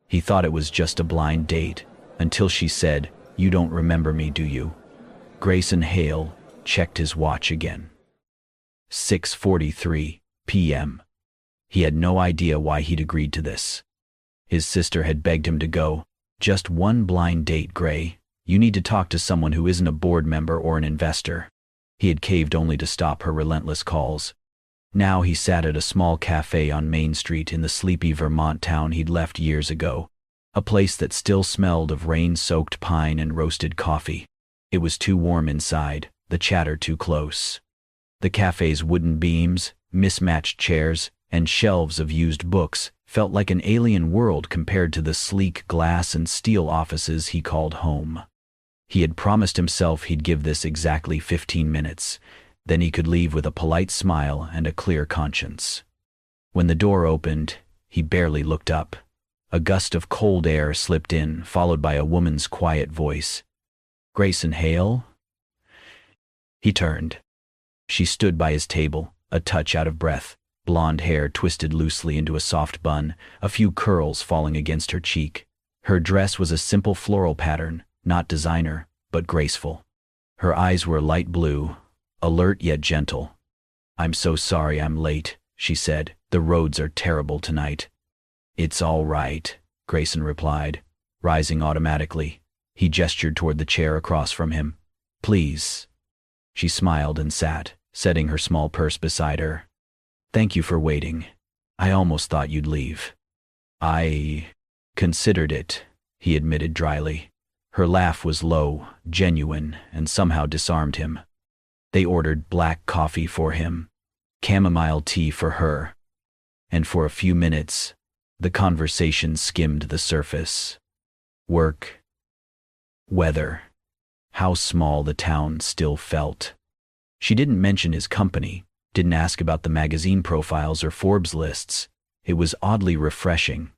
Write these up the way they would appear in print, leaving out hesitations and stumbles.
He thought it was just a blind date, until she said, "You don't remember me, do you?" Grayson Hale checked his watch again. 6:43 p.m. He had no idea why he'd agreed to this. His sister had begged him to go. "Just one blind date, Gray. You need to talk to someone who isn't a board member or an investor." He had caved only to stop her relentless calls. Now he sat at a small cafe on Main Street in the sleepy Vermont town he'd left years ago, a place that still smelled of rain-soaked pine and roasted coffee. It was too warm inside, the chatter too close. The cafe's wooden beams, mismatched chairs, and shelves of used books felt like an alien world compared to the sleek glass and steel offices he called home. He had promised himself he'd give this exactly 15 minutes, then he could leave with a polite smile and a clear conscience. When the door opened, he barely looked up. A gust of cold air slipped in, followed by a woman's quiet voice. "Grayson Hale?" He turned. She stood by his table, a touch out of breath, blonde hair twisted loosely into a soft bun, a few curls falling against her cheek. Her dress was a simple floral pattern, not designer, but graceful. Her eyes were light blue, alert yet gentle. "I'm so sorry I'm late," she said. "The roads are terrible tonight." "It's all right," Grayson replied, rising automatically. He gestured toward the chair across from him. "Please." She smiled and sat, setting her small purse beside her. "Thank you for waiting. I almost thought you'd leave." "I considered it," he admitted dryly. Her laugh was low, genuine, and somehow disarmed him. They ordered black coffee for him, chamomile tea for her, and for a few minutes, the conversation skimmed the surface. Work, weather, how small the town still felt. She didn't mention his company, didn't ask about the magazine profiles or Forbes lists. It was oddly refreshing.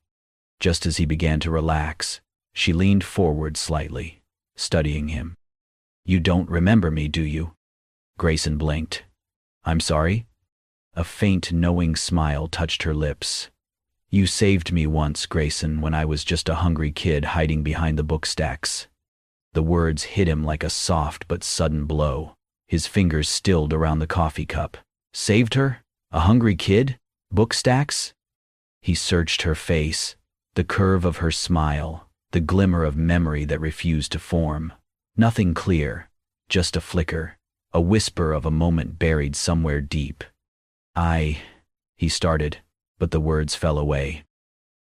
Just as he began to relax, she leaned forward slightly, studying him. "You don't remember me, do you?" Grayson blinked. "I'm sorry?" A faint, knowing smile touched her lips. "You saved me once, Grayson, when I was just a hungry kid hiding behind the book stacks." The words hit him like a soft but sudden blow. His fingers stilled around the coffee cup. Saved her? A hungry kid? Book stacks? He searched her face, the curve of her smile, the glimmer of memory that refused to form. Nothing clear, just a flicker, a whisper of a moment buried somewhere deep. He started, but the words fell away.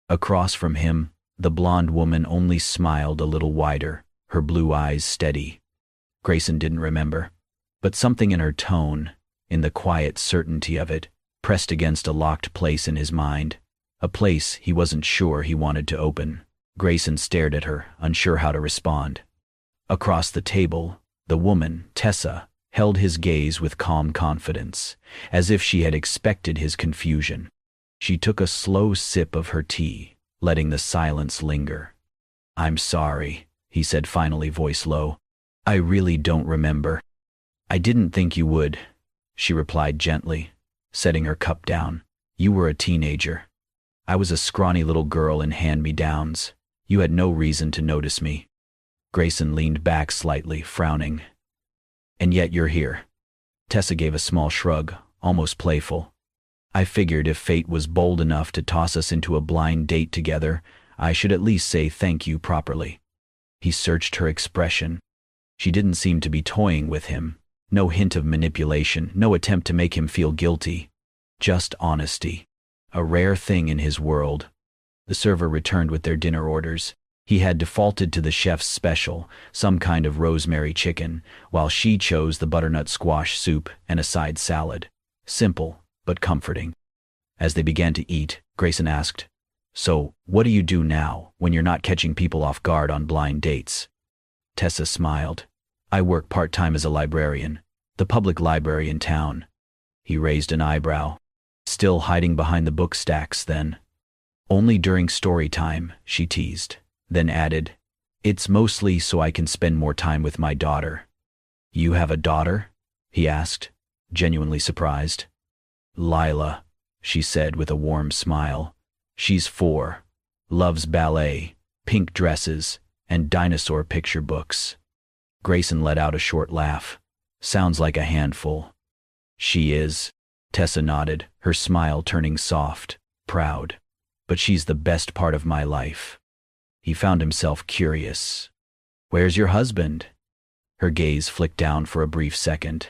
Across from him, the blonde woman only smiled a little wider, her blue eyes steady. Grayson didn't remember, but something in her tone, in the quiet certainty of it, pressed against a locked place in his mind, a place he wasn't sure he wanted to open. Grayson stared at her, unsure how to respond. Across the table, the woman, Tessa, held his gaze with calm confidence, as if she had expected his confusion. She took a slow sip of her tea, letting the silence linger. "I'm sorry," he said finally, voice low. "I really don't remember." "I didn't think you would," she replied gently, setting her cup down. "You were a teenager. I was a scrawny little girl in hand-me-downs. You had no reason to notice me." Grayson leaned back slightly, frowning. "And yet you're here." Tessa gave a small shrug, almost playful. "I figured if fate was bold enough to toss us into a blind date together, I should at least say thank you properly." He searched her expression. She didn't seem to be toying with him. No hint of manipulation, no attempt to make him feel guilty. Just honesty. A rare thing in his world. The server returned with their dinner orders. He had defaulted to the chef's special, some kind of rosemary chicken, while she chose the butternut squash soup and a side salad. Simple, but comforting. As they began to eat, Grayson asked, "So, what do you do now, when you're not catching people off guard on blind dates?" Tessa smiled. "I work part-time as a librarian, the public library in town." He raised an eyebrow. "Still hiding behind the book stacks, then?" "Only during story time," she teased, then added, "It's mostly so I can spend more time with my daughter." "You have a daughter?" he asked, genuinely surprised. "Lila," she said with a warm smile. "She's 4. Loves ballet, pink dresses, and dinosaur picture books. Grayson let out a short laugh. Sounds like a handful. She is. Tessa nodded, her smile turning soft, proud. But she's the best part of my life. He found himself curious. Where's your husband? Her gaze flicked down for a brief second.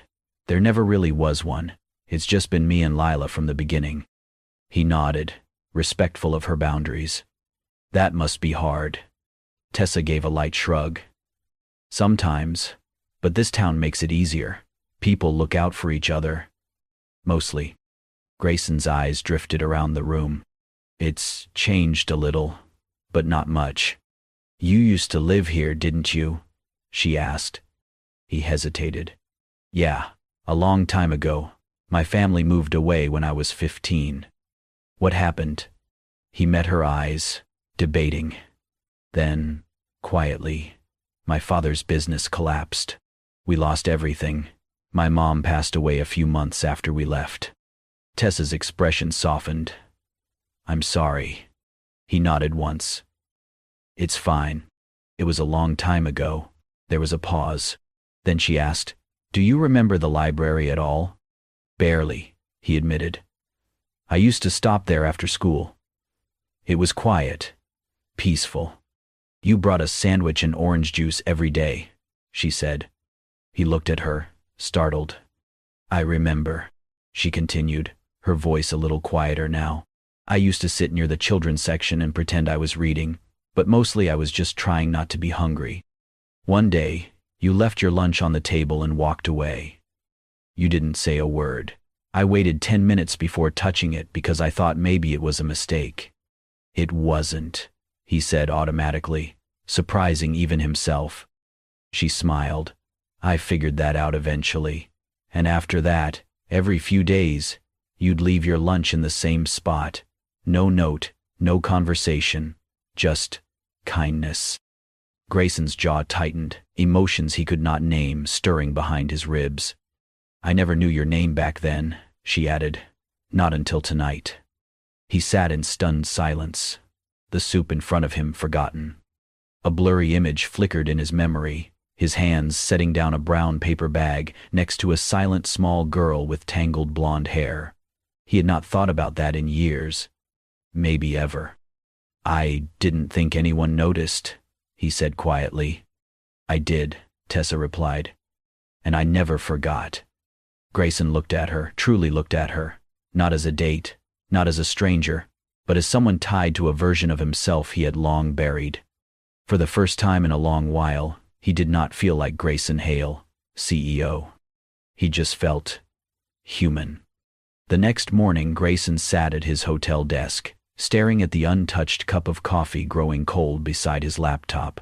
There never really was one. It's just been me and Lila from the beginning. He nodded, respectful of her boundaries. That must be hard. Tessa gave a light shrug. Sometimes, but this town makes it easier. People look out for each other. Mostly. Grayson's eyes drifted around the room. It's changed a little, but not much. You used to live here, didn't you? She asked. He hesitated. Yeah, a long time ago. My family moved away when I was 15. What happened? He met her eyes, debating. Then, quietly, my father's business collapsed. We lost everything. My mom passed away a few months after we left. Tessa's expression softened. I'm sorry. He nodded once. It's fine. It was a long time ago. There was a pause. Then she asked, Do you remember the library at all? Barely, he admitted. I used to stop there after school. It was quiet, peaceful. You brought us sandwich and orange juice every day, she said. He looked at her, startled. I remember, she continued, her voice a little quieter now. I used to sit near the children's section and pretend I was reading, but mostly I was just trying not to be hungry. One day, you left your lunch on the table and walked away. You didn't say a word. I waited 10 minutes before touching it because I thought maybe it was a mistake. It wasn't, he said automatically, surprising even himself. She smiled. I figured that out eventually. And after that, every few days, you'd leave your lunch in the same spot. No note, no conversation, just kindness. Grayson's jaw tightened, emotions he could not name stirring behind his ribs. I never knew your name back then, she added. Not until tonight. He sat in stunned silence, the soup in front of him forgotten. A blurry image flickered in his memory, his hands setting down a brown paper bag next to a silent small girl with tangled blonde hair. He had not thought about that in years. Maybe ever. I didn't think anyone noticed, he said quietly. I did, Tessa replied. And I never forgot. Grayson looked at her, truly looked at her, not as a date, not as a stranger, but as someone tied to a version of himself he had long buried. For the first time in a long while, he did not feel like Grayson Hale, CEO. He just felt human. The next morning, Grayson sat at his hotel desk, staring at the untouched cup of coffee growing cold beside his laptop.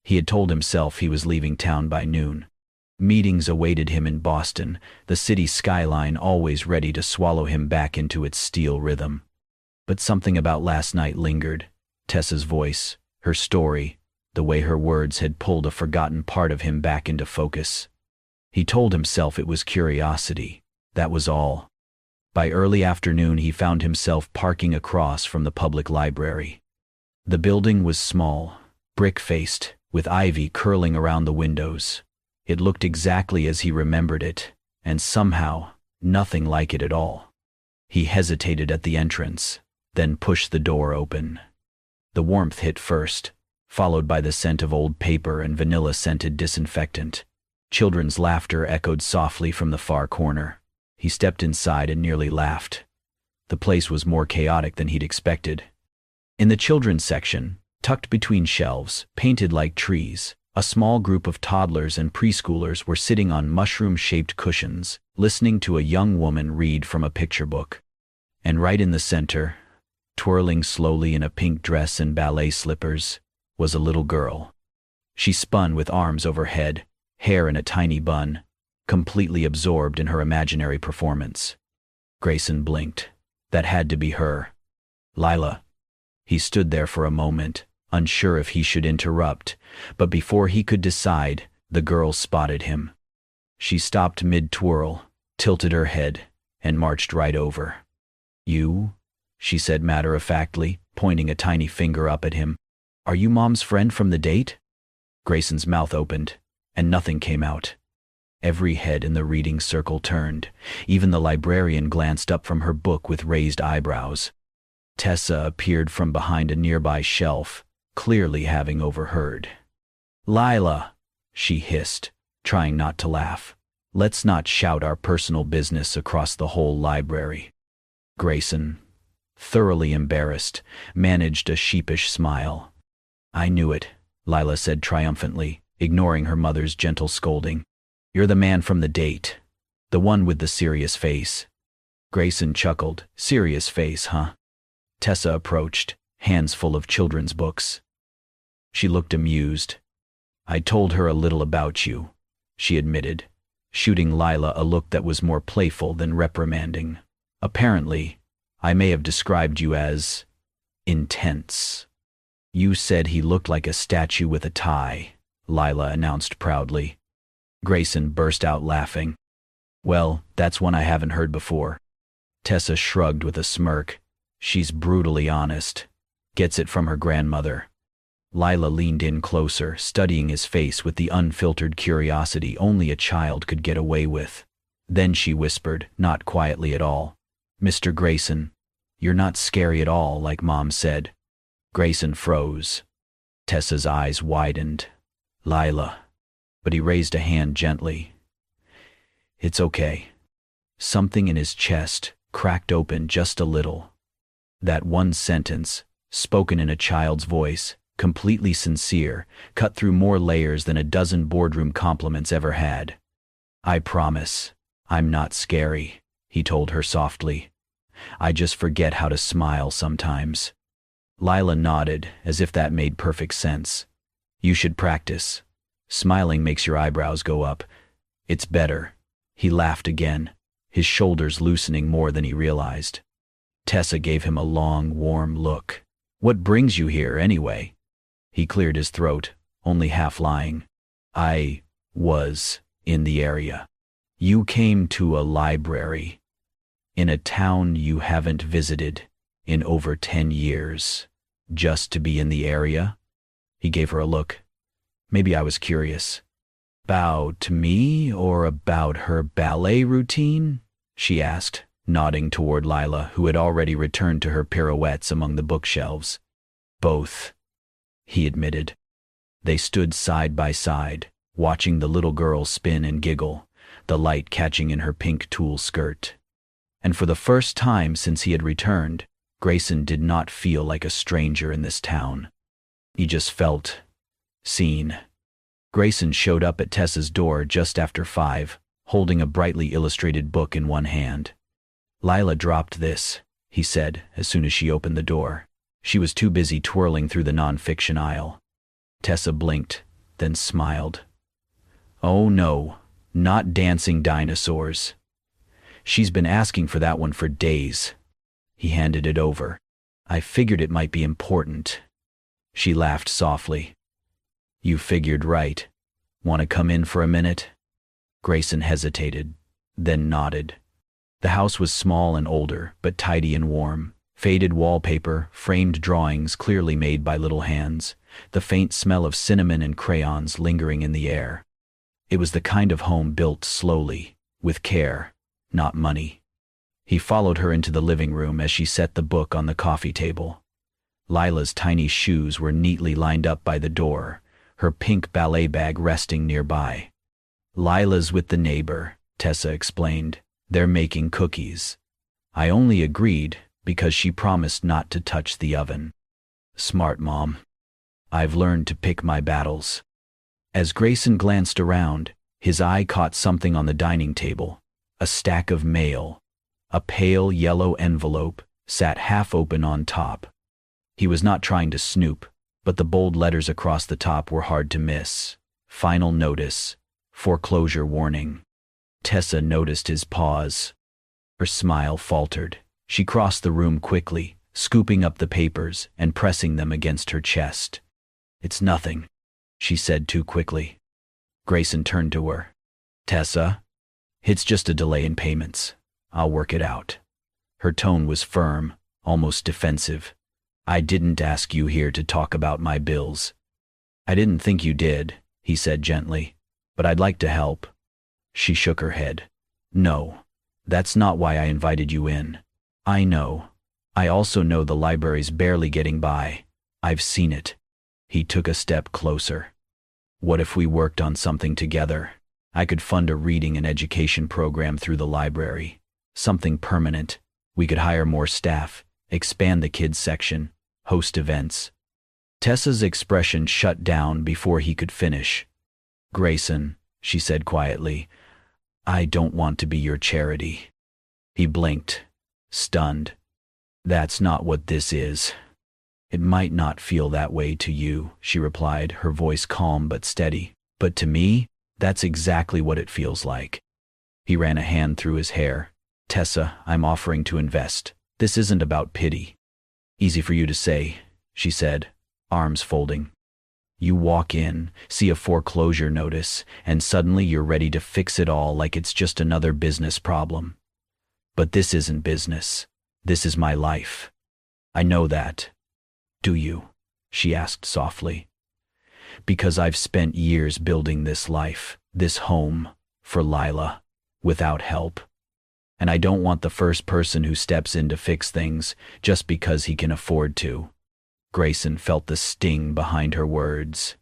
He had told himself he was leaving town by noon. Meetings awaited him in Boston, the city skyline always ready to swallow him back into its steel rhythm. But something about last night lingered. Tessa's voice, her story, the way her words had pulled a forgotten part of him back into focus. He told himself it was curiosity, that was all. By early afternoon he found himself parking across from the public library. The building was small, brick-faced, with ivy curling around the windows. It looked exactly as he remembered it, and somehow, nothing like it at all. He hesitated at the entrance, then pushed the door open. The warmth hit first, followed by the scent of old paper and vanilla-scented disinfectant. Children's laughter echoed softly from the far corner. He stepped inside and nearly laughed. The place was more chaotic than he'd expected. In the children's section, tucked between shelves, painted like trees, a small group of toddlers and preschoolers were sitting on mushroom-shaped cushions, listening to a young woman read from a picture book. And right in the center, twirling slowly in a pink dress and ballet slippers, was a little girl. She spun with arms overhead, hair in a tiny bun, completely absorbed in her imaginary performance. Grayson blinked. That had to be her. Lila. He stood there for a moment, unsure if he should interrupt, but before he could decide, the girl spotted him. She stopped mid-twirl, tilted her head, and marched right over. You? She said matter-of-factly, pointing a tiny finger up at him. "Are you Mom's friend from the date?" Grayson's mouth opened, and nothing came out. Every head in the reading circle turned. Even the librarian glanced up from her book with raised eyebrows. Tessa appeared from behind a nearby shelf, clearly having overheard. "Lila," she hissed, trying not to laugh. "Let's not shout our personal business across the whole library." Grayson, thoroughly embarrassed, managed a sheepish smile. "I knew it," Lila said triumphantly, ignoring her mother's gentle scolding. "You're the man from the date. The one with the serious face." Grayson chuckled. "Serious face, huh?" Tessa approached, hands full of children's books. She looked amused. "I told her a little about you," she admitted, shooting Lila a look that was more playful than reprimanding. "Apparently, I may have described you as intense." "You said he looked like a statue with a tie," Lila announced proudly. Grayson burst out laughing. "Well, that's one I haven't heard before." Tessa shrugged with a smirk. "She's brutally honest. Gets it from her grandmother." Lila leaned in closer, studying his face with the unfiltered curiosity only a child could get away with. Then she whispered, not quietly at all, "Mr. Grayson, you're not scary at all, like Mom said." Grayson froze. Tessa's eyes widened. "Lila." But he raised a hand gently. "It's okay." Something in his chest cracked open just a little. That one sentence, spoken in a child's voice, completely sincere, cut through more layers than a dozen boardroom compliments ever had. "I promise, I'm not scary," he told her softly. "I just forget how to smile sometimes." Lila nodded, as if that made perfect sense. "You should practice. Smiling makes your eyebrows go up. It's better." He laughed again, his shoulders loosening more than he realized. Tessa gave him a long, warm look. "What brings you here, anyway?" He cleared his throat, only half lying. "I was in the area." "You came to a library in a town you haven't visited in over 10 years, just to be in the area?" He gave her a look. "Maybe I was curious." "About me or about her ballet routine?" she asked, nodding toward Lila, who had already returned to her pirouettes among the bookshelves. "Both," he admitted. They stood side by side, watching the little girl spin and giggle, the light catching in her pink tulle skirt. And for the first time since he had returned, Grayson did not feel like a stranger in this town. He just felt seen. Grayson showed up at Tessa's door just after 5, holding a brightly illustrated book in one hand. "Lila dropped this," he said as soon as she opened the door. She was too busy twirling through the nonfiction aisle. Tessa blinked, then smiled. "Oh no, not dancing dinosaurs. She's been asking for that one for days." He handed it over. "I figured it might be important." She laughed softly. "You figured right. Want to come in for a minute?" Grayson hesitated, then nodded. The house was small and older, but tidy and warm. Faded wallpaper, framed drawings clearly made by little hands, the faint smell of cinnamon and crayons lingering in the air. It was the kind of home built slowly, with care, not money. He followed her into the living room as she set the book on the coffee table. Lila's tiny shoes were neatly lined up by the door, her pink ballet bag resting nearby. "Lila's with the neighbor," Tessa explained. "They're making cookies. I only agreed because she promised not to touch the oven." "Smart mom. I've learned to pick my battles." As Grayson glanced around, his eye caught something on the dining table. A stack of mail. A pale yellow envelope sat half open on top. He was not trying to snoop, but the bold letters across the top were hard to miss. Final notice. Foreclosure warning. Tessa noticed his pause. Her smile faltered. She crossed the room quickly, scooping up the papers and pressing them against her chest. "It's nothing," she said too quickly. Grayson turned to her. "Tessa, it's just a delay in payments. I'll work it out." Her tone was firm, almost defensive. I didn't ask you here to talk about my bills. I didn't think you did, he said gently, but I'd like to help. She shook her head. No, that's not why I invited you in. I know. I also know the library's barely getting by. I've seen it. He took a step closer. What if we worked on something together? I could fund a reading and education program through the library. Something permanent. We could hire more staff, expand the kids section, host events. Tessa's expression shut down before he could finish. Grayson, she said quietly, I don't want to be your charity. He blinked, stunned. That's not what this is. It might not feel that way to you, she replied, her voice calm but steady. But to me, that's exactly what it feels like. He ran a hand through his hair. Tessa, I'm offering to invest. This isn't about pity. Easy for you to say, she said, arms folding. You walk in, see a foreclosure notice, and suddenly you're ready to fix it all like it's just another business problem. But this isn't business. This is my life. I know that. Do you? She asked softly. Because I've spent years building this life, this home, for Lila, without help. And I don't want the first person who steps in to fix things just because he can afford to. Grayson felt the sting behind her words.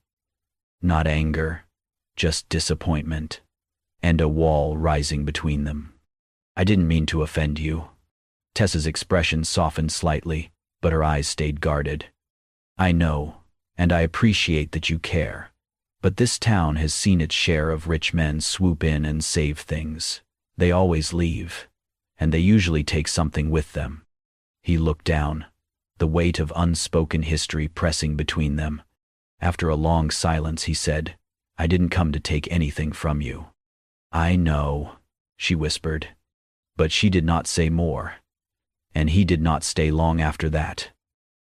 Not anger, just disappointment, and a wall rising between them. I didn't mean to offend you. Tessa's expression softened slightly, but her eyes stayed guarded. I know, and I appreciate that you care. But this town has seen its share of rich men swoop in and save things. They always leave, and they usually take something with them. He looked down, the weight of unspoken history pressing between them. After a long silence, he said, I didn't come to take anything from you. I know, she whispered. But she did not say more, and he did not stay long after that.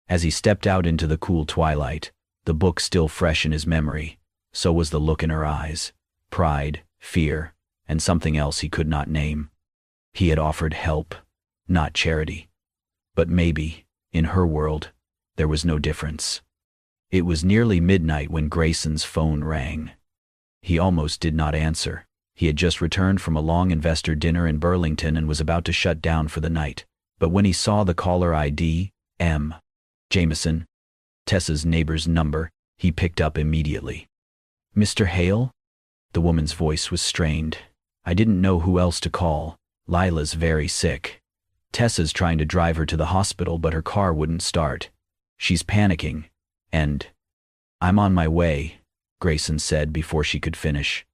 As he stepped out into the cool twilight, the book still fresh in his memory, so was the look in her eyes, pride, fear, and something else he could not name. He had offered help, not charity. But maybe, in her world, there was no difference. It was nearly midnight when Grayson's phone rang. He almost did not answer. He had just returned from a long investor dinner in Burlington and was about to shut down for the night. But when he saw the caller ID, M. Jameson, Tessa's neighbor's number, he picked up immediately. Mr. Hale? The woman's voice was strained. I didn't know who else to call. Lila's very sick. Tessa's trying to drive her to the hospital, but her car wouldn't start. She's panicking. And I'm on my way, Grayson said before she could finish.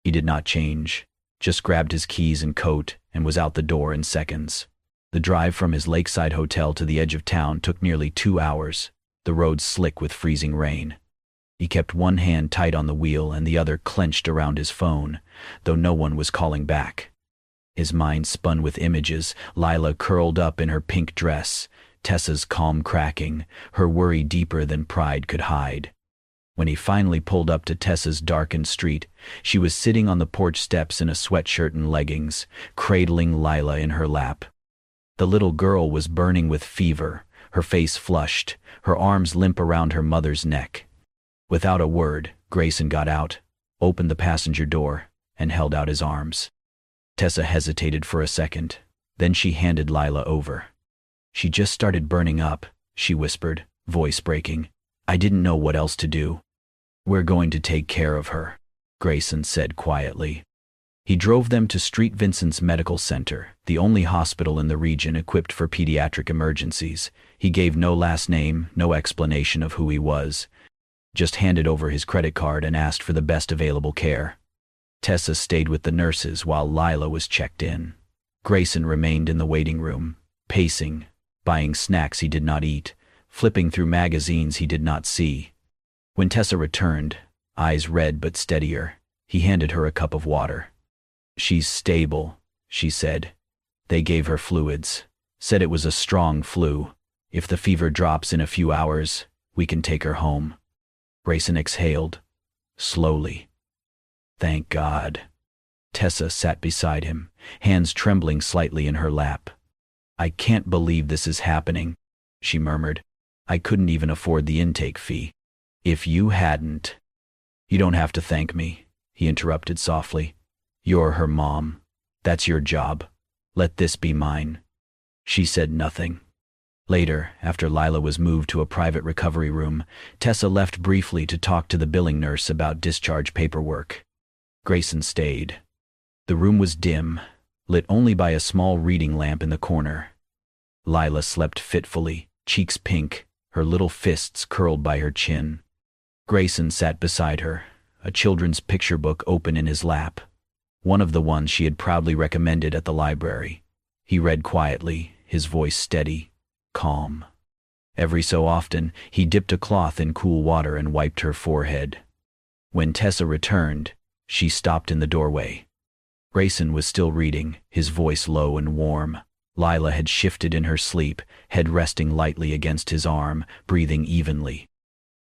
He did not change, just grabbed his keys and coat and was out the door in seconds. The drive from his lakeside hotel to the edge of town took nearly 2 hours, the roads slick with freezing rain. He kept one hand tight on the wheel and the other clenched around his phone, though no one was calling back. His mind spun with images, Lila curled up in her pink dress, Tessa's calm cracking, her worry deeper than pride could hide. When he finally pulled up to Tessa's darkened street, she was sitting on the porch steps in a sweatshirt and leggings, cradling Lila in her lap. The little girl was burning with fever, her face flushed, her arms limp around her mother's neck. Without a word, Grayson got out, opened the passenger door, and held out his arms. Tessa hesitated for a second, then she handed Lila over. She just started burning up, she whispered, voice breaking. I didn't know what else to do. We're going to take care of her, Grayson said quietly. He drove them to St. Vincent's Medical Center, the only hospital in the region equipped for pediatric emergencies. He gave no last name, no explanation of who he was, just handed over his credit card and asked for the best available care. Tessa stayed with the nurses while Lila was checked in. Grayson remained in the waiting room, pacing, buying snacks he did not eat, flipping through magazines he did not see. When Tessa returned, eyes red but steadier, he handed her a cup of water. She's stable, she said. They gave her fluids, said it was a strong flu. If the fever drops in a few hours, we can take her home. Grayson exhaled, slowly. Thank God. Tessa sat beside him, hands trembling slightly in her lap. I can't believe this is happening, she murmured. I couldn't even afford the intake fee. If you hadn't. You don't have to thank me, he interrupted softly. You're her mom. That's your job. Let this be mine. She said nothing. Later, after Lila was moved to a private recovery room, Tessa left briefly to talk to the billing nurse about discharge paperwork. Grayson stayed. The room was dim, lit only by a small reading lamp in the corner. Lila slept fitfully, cheeks pink, her little fists curled by her chin. Grayson sat beside her, a children's picture book open in his lap, one of the ones she had proudly recommended at the library. He read quietly, his voice steady, calm. Every so often, he dipped a cloth in cool water and wiped her forehead. When Tessa returned, she stopped in the doorway. Grayson was still reading, his voice low and warm. Lila had shifted in her sleep, head resting lightly against his arm, breathing evenly.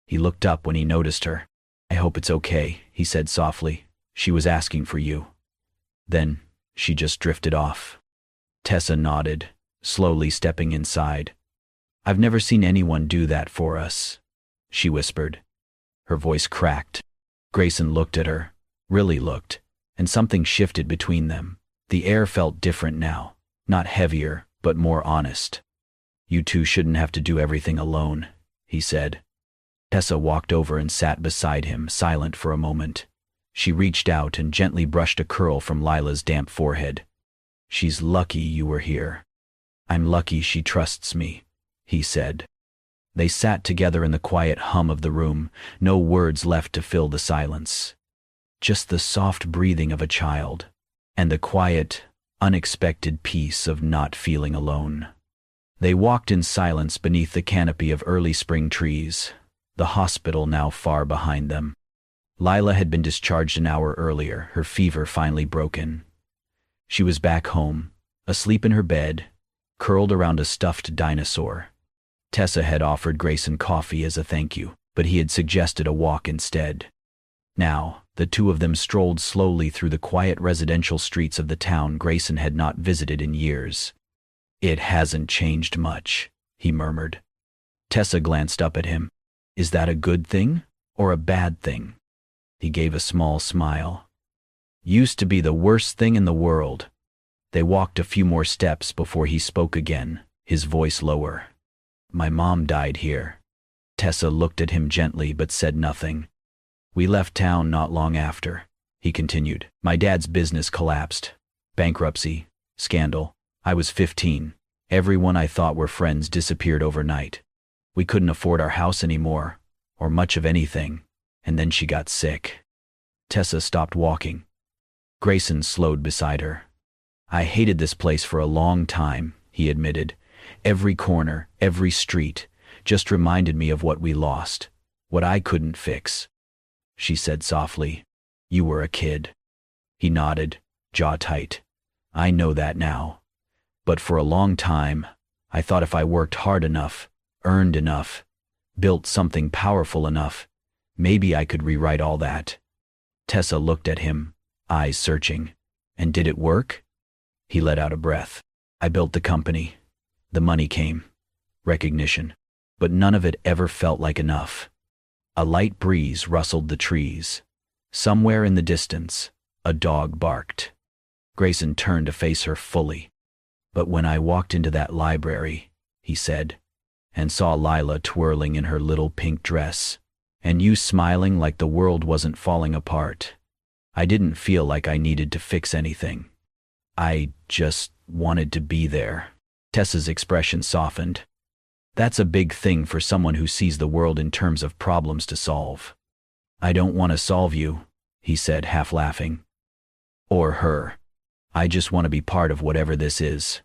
He looked up when he noticed her. I hope it's okay, he said softly. She was asking for you. Then, she just drifted off. Tessa nodded, slowly stepping inside. I've never seen anyone do that for us, she whispered. Her voice cracked. Grayson looked at her, really looked, and something shifted between them. The air felt different now, not heavier, but more honest. You two shouldn't have to do everything alone, he said. Tessa walked over and sat beside him, silent for a moment. She reached out and gently brushed a curl from Lila's damp forehead. She's lucky you were here. I'm lucky she trusts me, he said. They sat together in the quiet hum of the room, no words left to fill the silence. Just the soft breathing of a child, and the quiet, unexpected peace of not feeling alone. They walked in silence beneath the canopy of early spring trees, the hospital now far behind them. Lila had been discharged an hour earlier, her fever finally broken. She was back home, asleep in her bed, curled around a stuffed dinosaur. Tessa had offered Grayson coffee as a thank you, but he had suggested a walk instead. Now, the two of them strolled slowly through the quiet residential streets of the town Grayson had not visited in years. It hasn't changed much, he murmured. Tessa glanced up at him. Is that a good thing or a bad thing? He gave a small smile. Used to be the worst thing in the world. They walked a few more steps before he spoke again, his voice lower. My mom died here. Tessa looked at him gently but said nothing. We left town not long after, he continued. My dad's business collapsed. Bankruptcy, scandal. I was 15. Everyone I thought were friends disappeared overnight. We couldn't afford our house anymore, or much of anything, and then she got sick. Tessa stopped walking. Grayson slowed beside her. I hated this place for a long time, he admitted. Every corner, every street, just reminded me of what we lost, what I couldn't fix. She said softly, You were a kid. He nodded, jaw tight. I know that now. But for a long time, I thought if I worked hard enough, earned enough, built something powerful enough, maybe I could rewrite all that. Tessa looked at him, eyes searching. And did it work? He let out a breath. I built the company. The money came. Recognition. But none of it ever felt like enough. A light breeze rustled the trees. Somewhere in the distance, a dog barked. Grayson turned to face her fully. But when I walked into that library, he said, and saw Lila twirling in her little pink dress, and you smiling like the world wasn't falling apart, I didn't feel like I needed to fix anything. I just wanted to be there. Tessa's expression softened. That's a big thing for someone who sees the world in terms of problems to solve. I don't want to solve you, he said, half laughing. Or her. I just want to be part of whatever this is.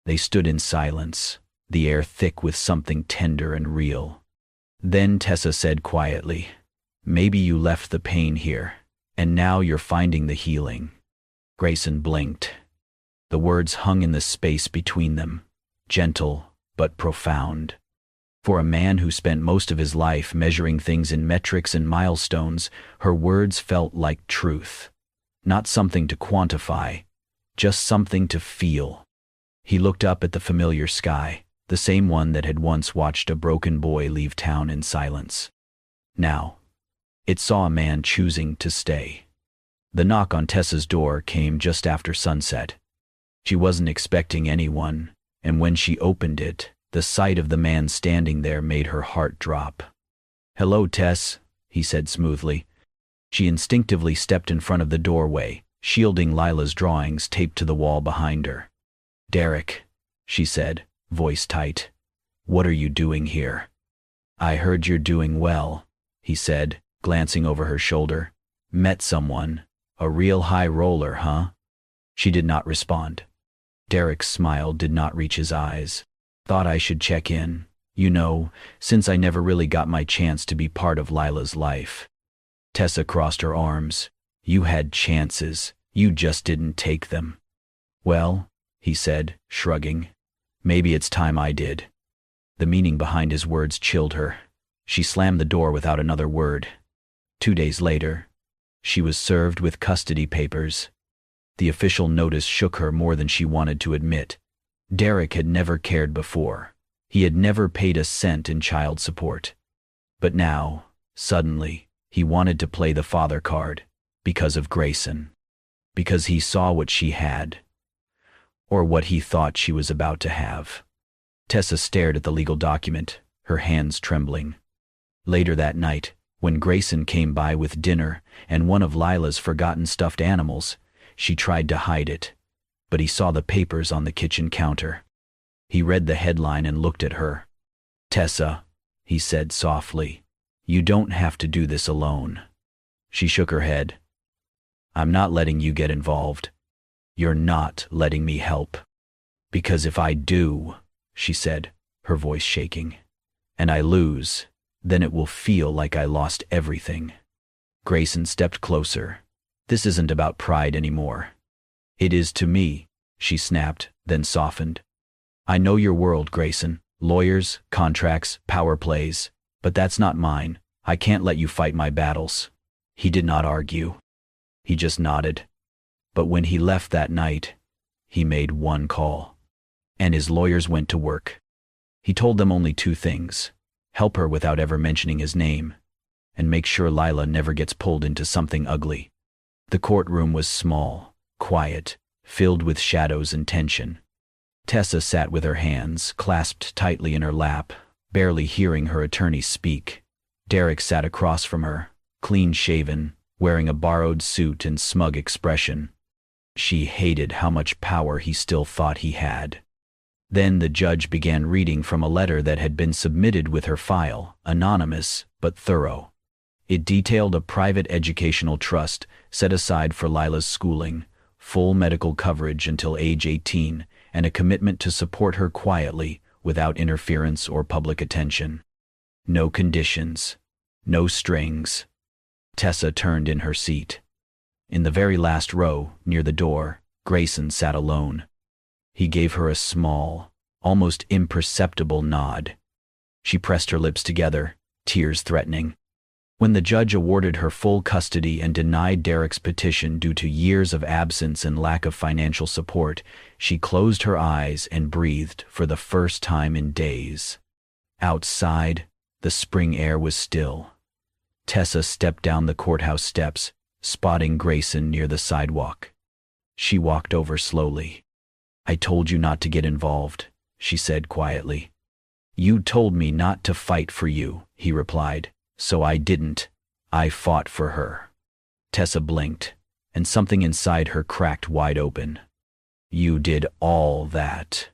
They stood in silence, the air thick with something tender and real. Then Tessa said quietly, Maybe you left the pain here, and now you're finding the healing. Grayson blinked. The words hung in the space between them, gentle but profound. For a man who spent most of his life measuring things in metrics and milestones, her words felt like truth. Not something to quantify, just something to feel. He looked up at the familiar sky, the the same one that had once watched a broken boy leave town in silence. Now, it saw a man choosing to stay. The knock on Tessa's door came just after sunset. She wasn't expecting anyone, and when she opened it, the sight of the man standing there made her heart drop. "Hello, Tess," he said smoothly. She instinctively stepped in front of the doorway, shielding Lila's drawings taped to the wall behind her. "Derek," she said, voice tight, "what are you doing here?" "I heard you're doing well," he said, glancing over her shoulder. "Met someone? A real high roller, huh?" She did not respond. Derek's smile did not reach his eyes. "Thought I should check in, since I never really got my chance to be part of Lila's life." Tessa crossed her arms. "You had chances, you just didn't take them." "Well," he said, shrugging, "maybe it's time I did." The meaning behind his words chilled her. She slammed the door without another word. 2 days later, she was served with custody papers. The official notice shook her more than she wanted to admit. Derek had never cared before. He had never paid a cent in child support. But now, suddenly, he wanted to play the father card, because of Grayson. Because he saw what she had, or what he thought she was about to have. Tessa stared at the legal document, her hands trembling. Later that night, when Grayson came by with dinner and one of Lila's forgotten stuffed animals, she tried to hide it, but he saw the papers on the kitchen counter. He read the headline and looked at her. "Tessa," he said softly, "you don't have to do this alone." She shook her head. "I'm not letting you get involved. You're not letting me help. Because if I do," she said, her voice shaking, "and I lose, then it will feel like I lost everything." Grayson stepped closer. "This isn't about pride anymore." "It is to me," she snapped, then softened. "I know your world, Grayson. Lawyers, contracts, power plays. But that's not mine. I can't let you fight my battles." He did not argue. He just nodded. But when he left that night, he made one call. And his lawyers went to work. He told them only 2 things. Help her without ever mentioning his name, and make sure Lila never gets pulled into something ugly. The courtroom was small, quiet, filled with shadows and tension. Tessa sat with her hands clasped tightly in her lap, barely hearing her attorney speak. Derek sat across from her, clean-shaven, wearing a borrowed suit and smug expression. She hated how much power he still thought he had. Then the judge began reading from a letter that had been submitted with her file, anonymous but thorough. It detailed a private educational trust set aside for Lila's schooling, full medical coverage until age 18, and a commitment to support her quietly without interference or public attention. No conditions, no strings. Tessa turned in her seat. In the very last row, near the door, Grayson sat alone. He gave her a small, almost imperceptible nod. She pressed her lips together, tears threatening. When the judge awarded her full custody and denied Derek's petition due to years of absence and lack of financial support, she closed her eyes and breathed for the first time in days. Outside, the spring air was still. Tessa stepped down the courthouse steps, spotting Grayson near the sidewalk. She walked over slowly. "I told you not to get involved," she said quietly. "You told me not to fight for you," he replied. "So I didn't. I fought for her." Tessa blinked, and something inside her cracked wide open. "You did all that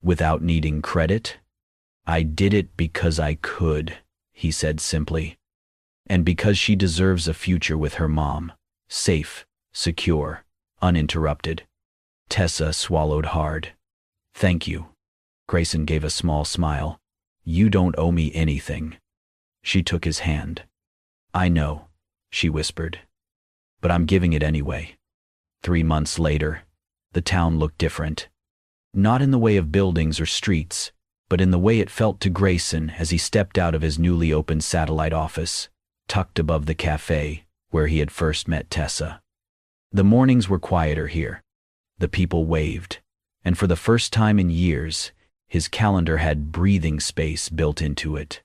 without needing credit?" "I did it because I could," he said simply. "And because she deserves a future with her mom, safe, secure, uninterrupted." Tessa swallowed hard. "Thank you." Grayson gave a small smile. "You don't owe me anything." She took his hand. "I know," she whispered, "but I'm giving it anyway." 3 months later, the town looked different. Not in the way of buildings or streets, but in the way it felt to Grayson as he stepped out of his newly opened satellite office, tucked above the cafe where he had first met Tessa. The mornings were quieter here. The people waved, and for the first time in years, His calendar had breathing space built into it.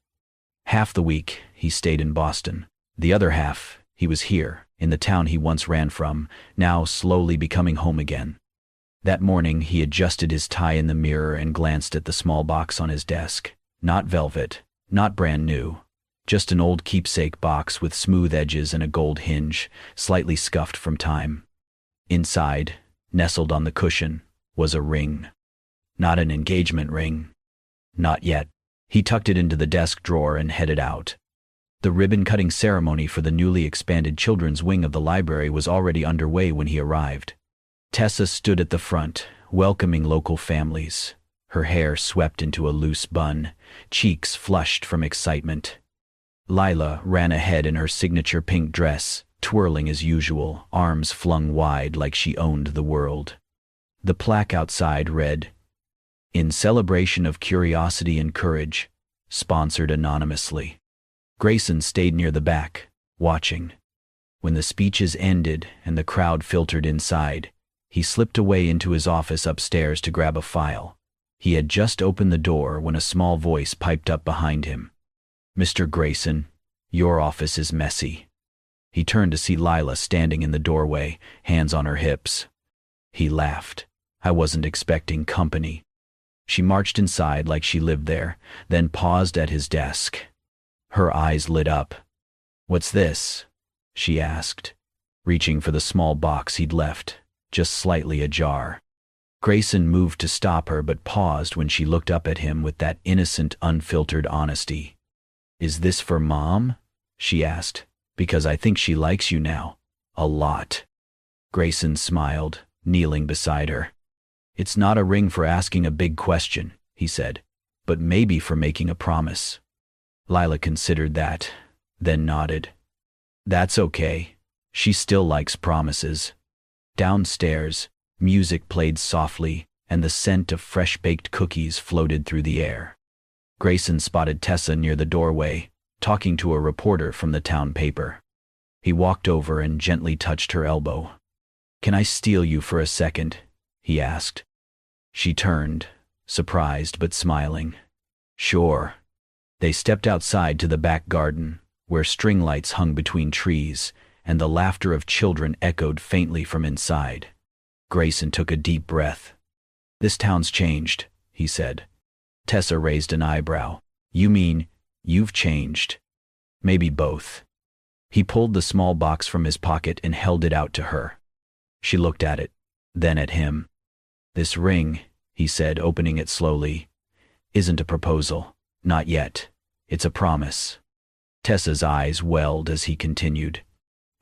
Half the week, he stayed in Boston. The other half, he was here, in the town he once ran from, now slowly becoming home again. That morning, he adjusted his tie in the mirror and glanced at the small box on his desk. Not velvet, not brand new, just an old keepsake box with smooth edges and a gold hinge, slightly scuffed from time. Inside, nestled on the cushion, was a ring. Not an engagement ring. Not yet. He tucked it into the desk drawer and headed out. The ribbon-cutting ceremony for the newly expanded children's wing of the library was already underway when he arrived. Tessa stood at the front, welcoming local families. Her hair swept into a loose bun, cheeks flushed from excitement. Lila ran ahead in her signature pink dress, twirling as usual, arms flung wide like she owned the world. The plaque outside read, "In celebration of curiosity and courage, sponsored anonymously." Grayson stayed near the back, watching. When the speeches ended and the crowd filtered inside, he slipped away into his office upstairs to grab a file. He had just opened the door when a small voice piped up behind him. "Mr. Grayson, your office is messy." He turned to see Lila standing in the doorway, hands on her hips. He laughed. "I wasn't expecting company." She marched inside like she lived there, then paused at his desk. Her eyes lit up. "What's this?" she asked, reaching for the small box he'd left, just slightly ajar. Grayson moved to stop her but paused when she looked up at him with that innocent, unfiltered honesty. "Is this for Mom?" she asked, "because I think she likes you now. A lot." Grayson smiled, kneeling beside her. "It's not a ring for asking a big question," he said, "but maybe for making a promise." Lila considered that, then nodded. "That's okay. She still likes promises." Downstairs, music played softly, and the scent of fresh-baked cookies floated through the air. Grayson spotted Tessa near the doorway, talking to a reporter from the town paper. He walked over and gently touched her elbow. "Can I steal you for a second?" he asked. She turned, surprised but smiling. "Sure." They stepped outside to the back garden, where string lights hung between trees, and the laughter of children echoed faintly from inside. Grayson took a deep breath. "This town's changed," he said. Tessa raised an eyebrow. "You mean, you've changed?" "Maybe both." He pulled the small box from his pocket and held it out to her. She looked at it, then at him. "This ring," he said, opening it slowly, "isn't a proposal. Not yet. It's a promise." Tessa's eyes welled as he continued.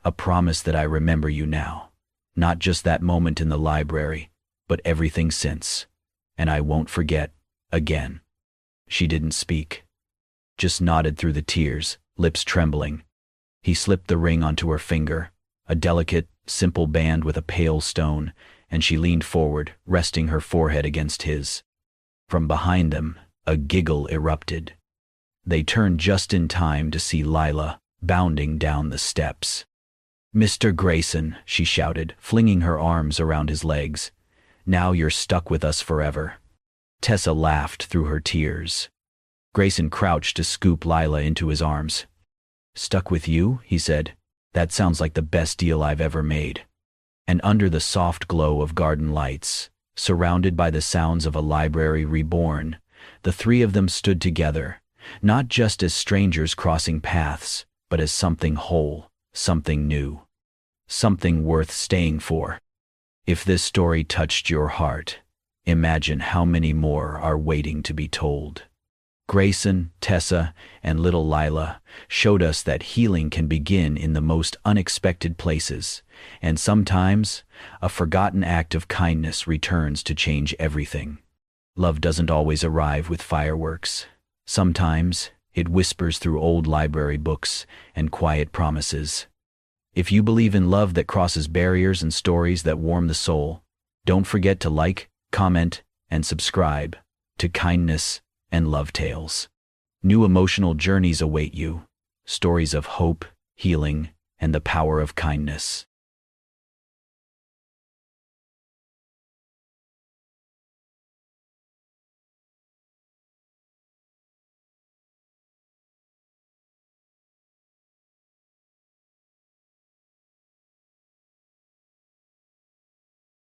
"A promise that I remember you now. Not just that moment in the library, but everything since. And I won't forget, again." She didn't speak. Just nodded through the tears, lips trembling. He slipped the ring onto her finger, a delicate, simple band with a pale stone, and she leaned forward, resting her forehead against his. From behind them, a giggle erupted. They turned just in time to see Lila bounding down the steps. "Mr. Grayson," she shouted, flinging her arms around his legs. "Now you're stuck with us forever." Tessa laughed through her tears. Grayson crouched to scoop Lila into his arms. "Stuck with you?" he said. "That sounds like the best deal I've ever made." And under the soft glow of garden lights, surrounded by the sounds of a library reborn, the three of them stood together, not just as strangers crossing paths, but as something whole, something new, something worth staying for. If this story touched your heart, imagine how many more are waiting to be told. Grayson, Tessa, and little Lila showed us that healing can begin in the most unexpected places, and sometimes a forgotten act of kindness returns to change everything. Love doesn't always arrive with fireworks. Sometimes it whispers through old library books and quiet promises. If you believe in love that crosses barriers and stories that warm the soul, don't forget to like, comment, and subscribe to Kindness and Love Tales. New emotional journeys await you, stories of hope, healing, and the power of kindness.